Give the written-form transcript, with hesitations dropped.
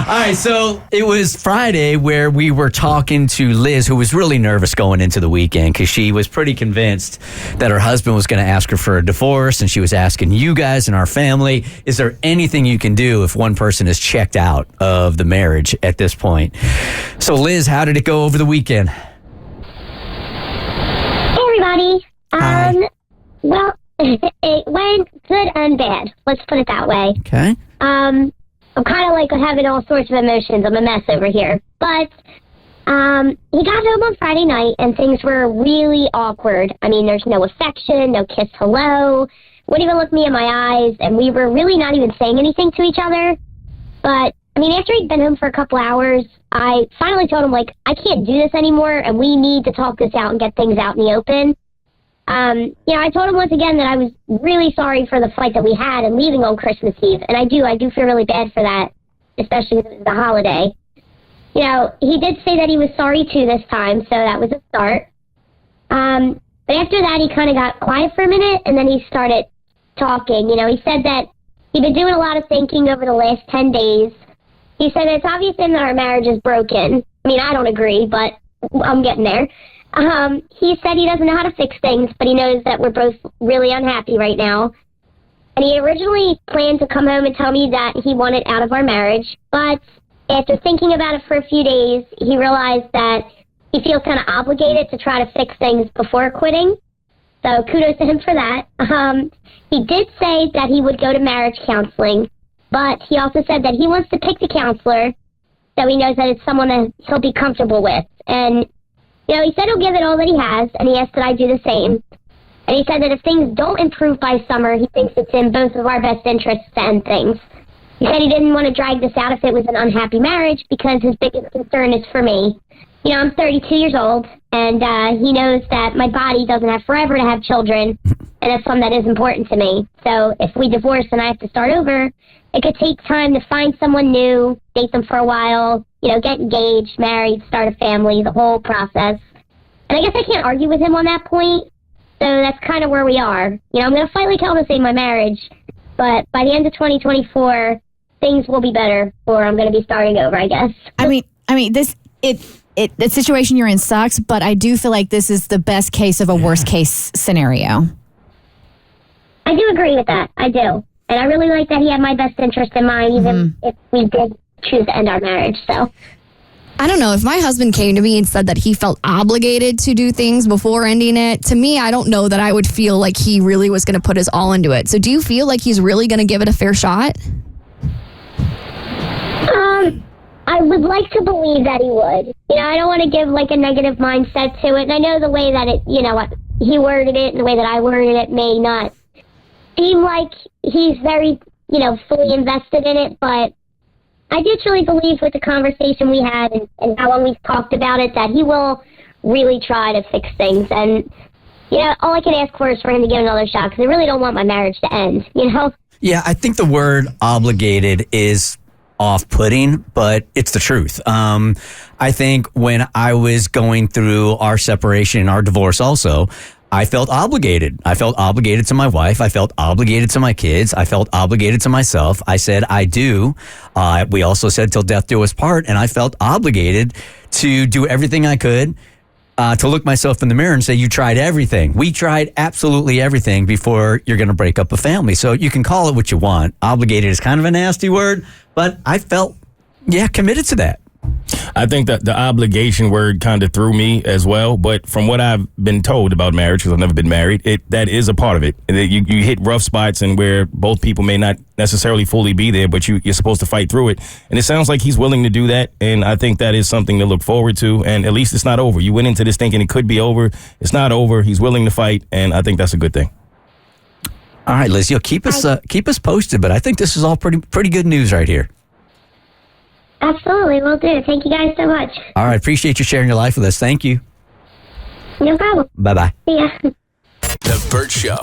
right, so it was Friday where we were talking to Liz, who was really nervous going into the weekend because she was pretty convinced that her husband was going to ask her for a divorce, and she was asking you guys and our family, is there anything you can do if one person is checked out of the marriage at this point? So, Liz, how did it go over the weekend? Hey, everybody. Hi. Well, it went good and bad. Let's put it that way. Okay. I'm kind of like having all sorts of emotions. I'm a mess over here. But he got home on Friday night, and things were really awkward. I mean, there's no affection, no kiss hello, wouldn't even look me in my eyes, and we were really not even saying anything to each other. But, I mean, after he'd been home for a couple hours, I finally told him, like, I can't do this anymore, and we need to talk this out and get things out in the open. I told him once again that I was really sorry for the fight that we had and leaving on Christmas Eve. And I do feel really bad for that, especially because it was the holiday. He did say that he was sorry too this time, so that was a start. But after that, he kind of got quiet for a minute, and then he started talking. He said that he'd been doing a lot of thinking over the last 10 days. He said it's obvious to him that our marriage is broken. I mean, I don't agree, but I'm getting there. He said he doesn't know how to fix things, but he knows that we're both really unhappy right now. And he originally planned to come home and tell me that he wanted out of our marriage, but after thinking about it for a few days, he realized that he feels kind of obligated to try to fix things before quitting. So kudos to him for that. He did say that he would go to marriage counseling, but he also said that he wants to pick the counselor so he knows that it's someone that he'll be comfortable with. And he said he'll give it all that he has, and he asked that I do the same. And he said that if things don't improve by summer, he thinks it's in both of our best interests to end things. He said he didn't want to drag this out if it was an unhappy marriage because his biggest concern is for me. I'm 32 years old, and he knows that my body doesn't have forever to have children, and that's something that is important to me. So if we divorce and I have to start over, it could take time to find someone new, date them for a while, get engaged, married, start a family, the whole process. And I guess I can't argue with him on that point, so that's kind of where we are. I'm going to fight like hell to save my marriage, but by the end of 2024, things will be better, or I'm going to be starting over, I guess. I mean, the situation you're in sucks, but I do feel like this is the best case of a worst case scenario. I do agree with that. I do. And I really like that he had my best interest in mind, even if we did choose to end our marriage, so. I don't know. If my husband came to me and said that he felt obligated to do things before ending it, to me, I don't know that I would feel like he really was going to put his all into it. So do you feel like he's really going to give it a fair shot? I would like to believe that he would. I don't want to give a negative mindset to it. And I know the way that he worded it and the way that I worded it may not seem like he's very, fully invested in it, but I do truly believe with the conversation we had and how long we've talked about it that he will really try to fix things. And, all I can ask for is for him to give another shot because I really don't want my marriage to end, Yeah, I think the word obligated is off-putting, but it's the truth. I think when I was going through our separation and our divorce also, I felt obligated. I felt obligated to my wife. I felt obligated to my kids. I felt obligated to myself. I said, I do. We also said till death do us part, and I felt obligated to do everything I could to look myself in the mirror and say, you tried everything. We tried absolutely everything before you're going to break up a family. So you can call it what you want. Obligated is kind of a nasty word, but I felt, committed to that. I think that the obligation word kind of threw me as well. But from what I've been told about marriage, because I've never been married, that is a part of it. You hit rough spots and where both people may not necessarily fully be there, but you're supposed to fight through it. And it sounds like he's willing to do that. And I think that is something to look forward to. And at least it's not over. You went into this thinking it could be over. It's not over. He's willing to fight. And I think that's a good thing. All right, Liz, keep us posted. But I think this is all pretty good news right here. Absolutely, will do. Thank you guys so much. All right, appreciate you sharing your life with us. Thank you. No problem. Bye-bye. See ya. The Bert Show.